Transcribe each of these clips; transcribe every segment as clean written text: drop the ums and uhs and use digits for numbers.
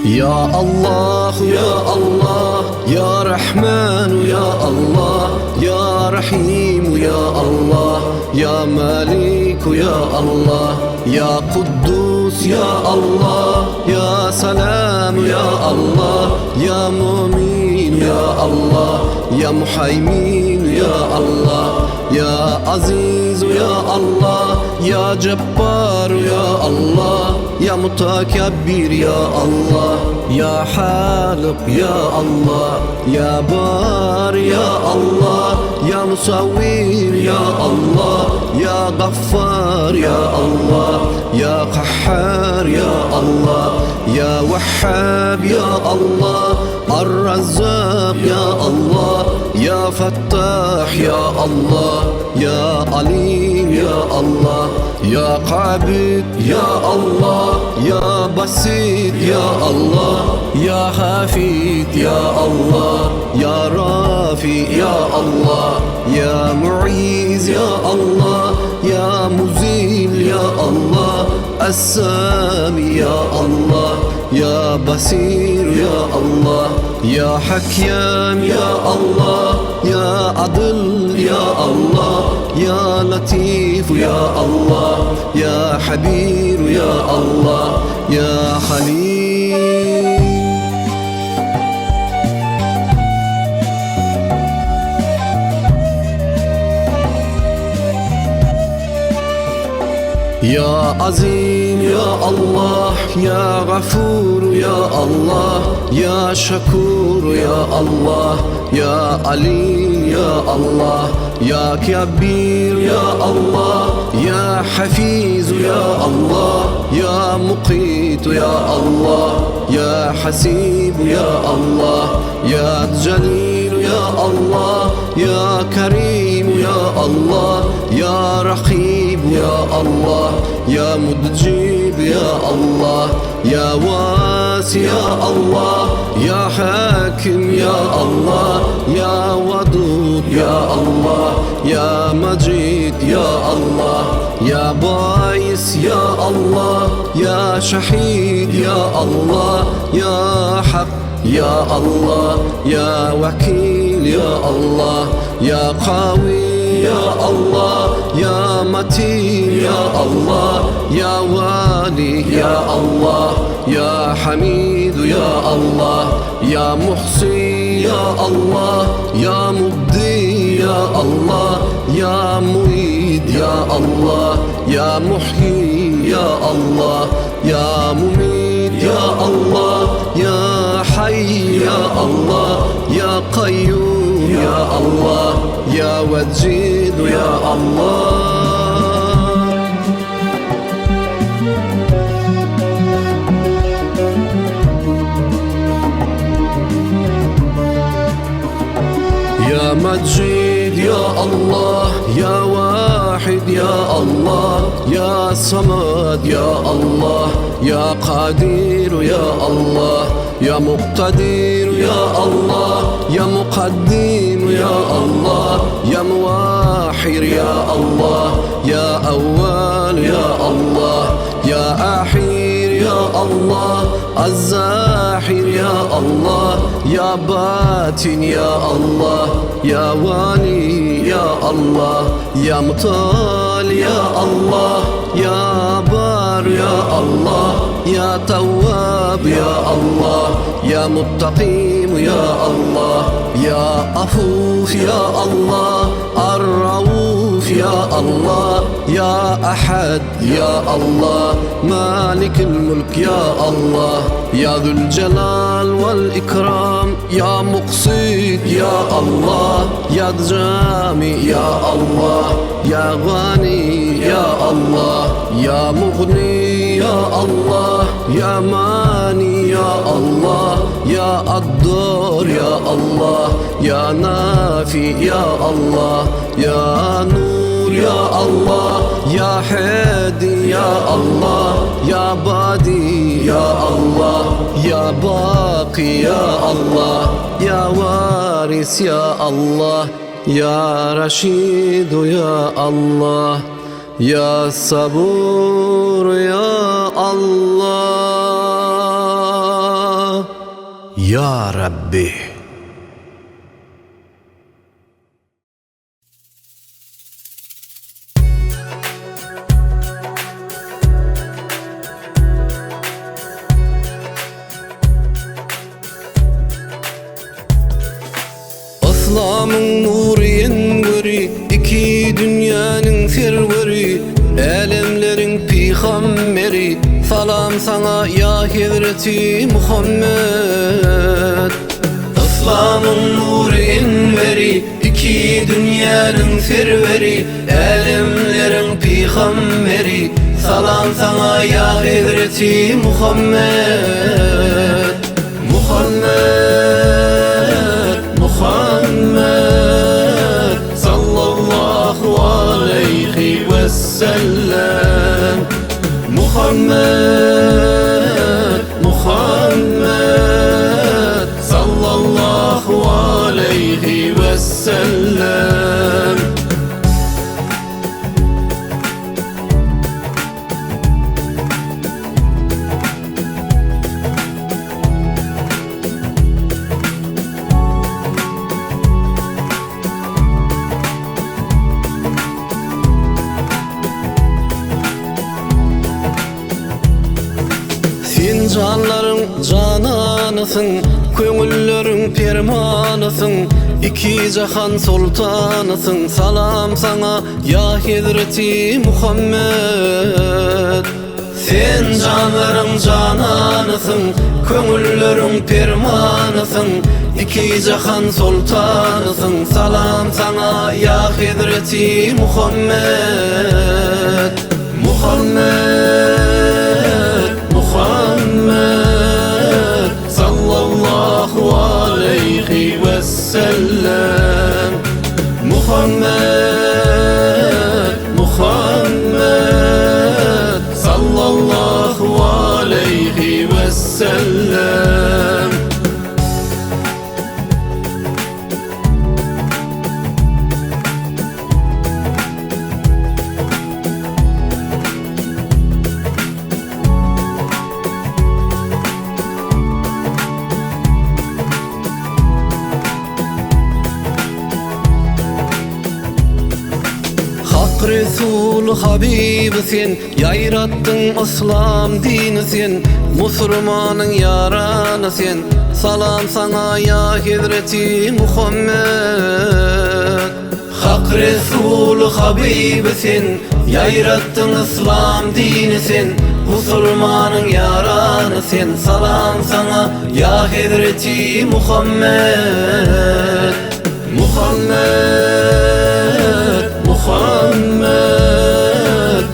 يا الله يا الله يا رحمن يا الله يا رحيم يا الله يا مالك يا الله يا قدوس يا الله يا سلام يا الله يا مؤمن يا الله يا محيمين يا الله يا عزيز يا الله يا جبار يا الله يا متكبر يا الله يا خالق يا الله يا بار يا الله يا مصور يا الله يا غفار يا الله يا قهار يا الله يا وهاب يا الله الرزاق يا الله يا فتاح يا الله يا عليم يا الله يا قابض يا الله يا بسيط يا الله يا خافض يا الله يا رافع يا الله يا معيز يا الله يا مذل يا الله السامي يا الله يا بصير يا الله يا حكيم يا الله يا عدل يا الله يا لطيف يا الله يا حبيب يا الله يا خليل يا عظيم يا الله يا غفور يا الله يا شكور يا الله يا عليم يا الله يا كبير يا الله يا حفيظ يا الله يا مقيت يا الله يا حسيب يا الله يا جليل يا الله يا كريم يا الله يا رقيب يا الله يا مجيب يا الله يا واسع يا الله يا حاكم يا الله يا ودود يا الله يا مجيد يا الله يا باعث يا الله يا شهيد يا الله يا حق يا الله يا وكيل يا الله يا قوي يا الله يا متين يا الله يا والي يا الله يا حميد يا الله يا محصي يا الله يا مبدي يا الله يا معيد يا الله يا محيي يا الله يا مميت يا الله يا حي يا الله يا قيوم يا الله يا وجيد يا الله يا مجيد يا الله يا واحد يا الله يا صمد يا الله يا قدير يا الله يا مقتدر يا الله يا مقدم يا الله يا مواحر يا الله يا أول يا الله يا أخير يا الله الزاحر يا الله يا باطن يا الله يا والي يا الله يا مطال يا الله يا بار يا الله يا تواب يا الله يا متقيم يا الله يا عفوف يا الله الرؤوف يا الله يا أحد يا الله مالك الملك يا الله يا ذو الجلال والإكرام يا مقصد يا الله يا جامع يا الله يا غني يا الله يا مغني يا الله يا ماني يا الله يا الضار يا الله يا نافي يا الله يا نور يا الله يا هادي يا الله يا بادي يا الله يا باقي يا الله يا وارث يا الله يا رشيد يا الله يا صبور يا الله. Ya Rabbi. İslam'ın nuriyen göri, iki dünyanın serveri, alemlerin peygamberi, salam sana ya Hazreti Muhammed. İslam'ın nuriyen veri, iki dünyanın serveri, alemlerin peygamberi, salam sana ya Hazreti Muhammed. Muhammed sallallahu aleyhi ve sellem. Muhammed sallallahu aleyhi ve sellem. Sen canların cananısın, köngüllerin permanısın, iki cahan sultanısın, salam sana ya Hazreti Muhammed. Sen canların cananısın, köngüllerin permanısın, iki cahan sultanısın, salam sana ya Hazreti Muhammed. Muhammed sallallahu aleyhi ve sellem. Muhammed sallallahu aleyhi ve sellem. Resul Habib sen, yayrattın İslam dini sen, Müslümanın yaranı sen, salam sana ya Hazreti Muhammed. Hak Resul Habib sen, yayrattın İslam dini sen, Müslümanın yaranı sen, salam sana ya Hazreti Muhammed. Muhammed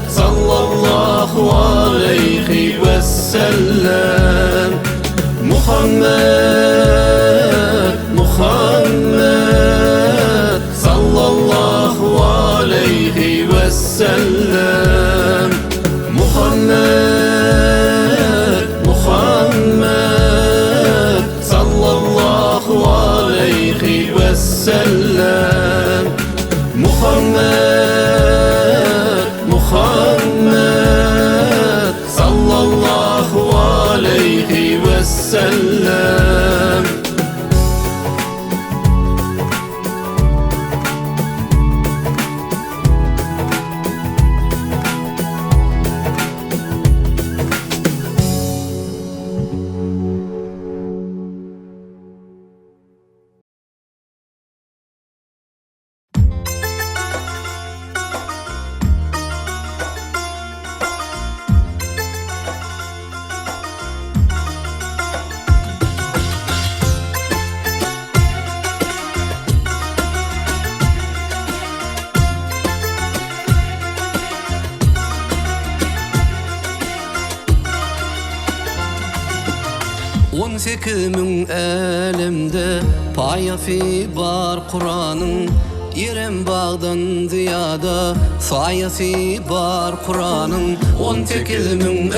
sallallahu aleyhi ve sellem. Muhammed sallallahu aleyhi ve sellem. Muhammed sallallahu aleyhi ve sellem. Muhammed sallallahu aleyhi ve sellem. On sekimin alemde payası var Kur'an'ın, İrem bağdan ziyada sayası var Kur'an'ın. 18.000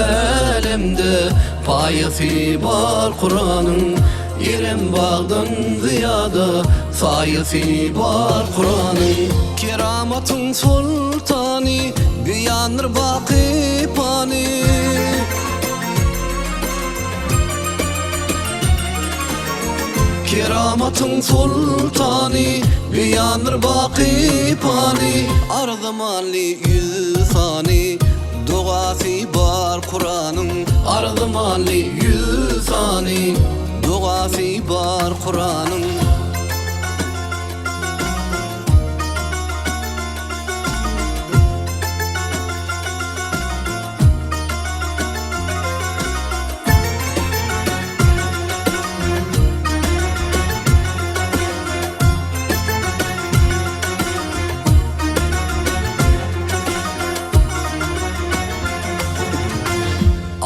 alemde payası var Kur'an'ın, İrem bağdan ziyada sayası var Kur'an'ın. Keramatın sultanı güyanır baki pani, keramatın sultani, beyanır baki pani. Ardımanli yüzani, duası bar Kur'an'ın. Ardımanli yüzani, duası bar Kur'an'ın.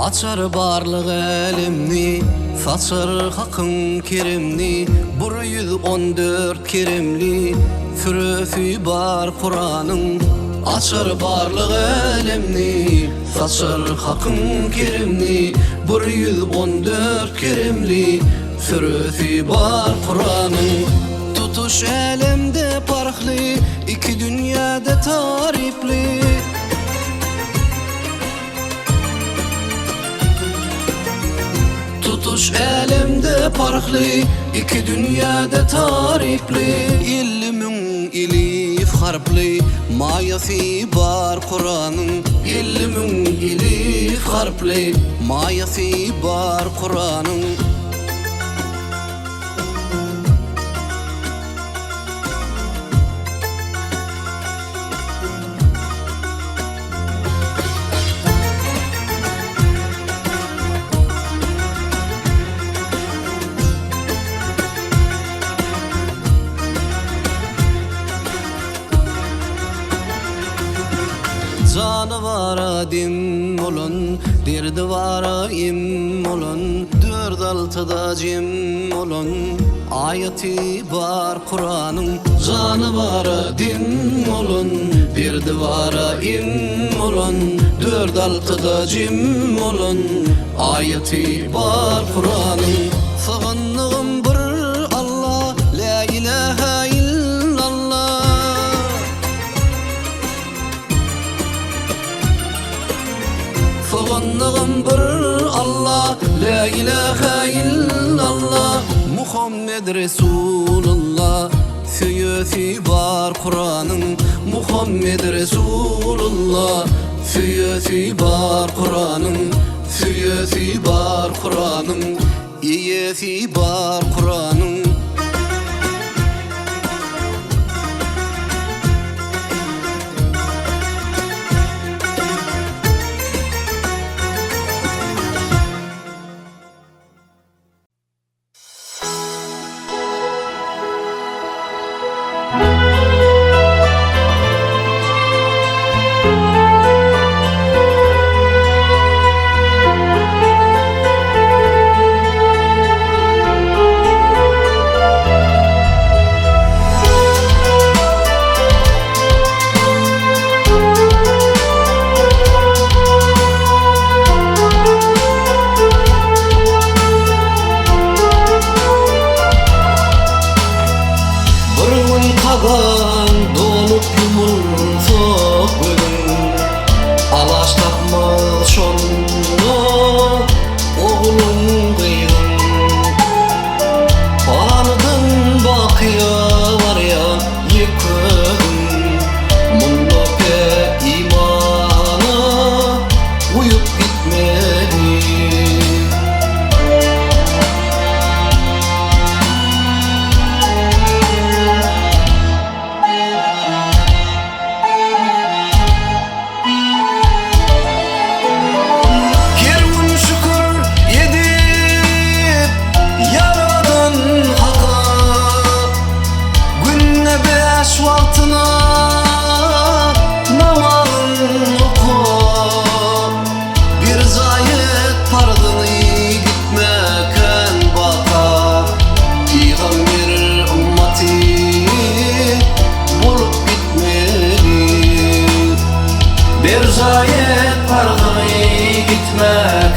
Açar barlık elimni, saçar hakın kerimni. 114 kerimli süresi bar Kur'an'ın. Açar barlık elimni, saçar hakın kerimni. 114 kerimli süresi bar Kur'an'ın. Tutuş elimde parklı, iki dünyada tarifli. Tutuş elimde parklı, iki dünyada tarifli. İllimin ilif harpli, mayası bar Kur'an'ın. İllimin ilif harpli, mayası bar Kur'an'ın. Canavara dim olun, dirdivara im olun. 4-6'da cim olun, ayeti bar Kur'an'ın. Canavara dim olun, dirdivara im olun. 4-6'da cim olun, ayeti bar Kur'an'ın. Sığınlığım bir Allah, la ilahe illallah. Sığınlığım bir Allah, la ilahe illallah. Muhammed Resulullah, süyesi var Kur'an'ın. Muhammed Resulullah, süyesi var Kur'an'ın. Süyesi var Kur'an'ın, iyesi var Kur'an'ın. Donup yumulsa gönül, alaş tapmaz şonda oğlum kıyın. Bağlıdın bakıya var ya yıkın, munda pe imana uyup gitmedi. Vaktina namazın oku, bir zayet pardını gitmeken baka. Peygamber ümmeti bulup bitmeli, bir zayet pardını gitmeken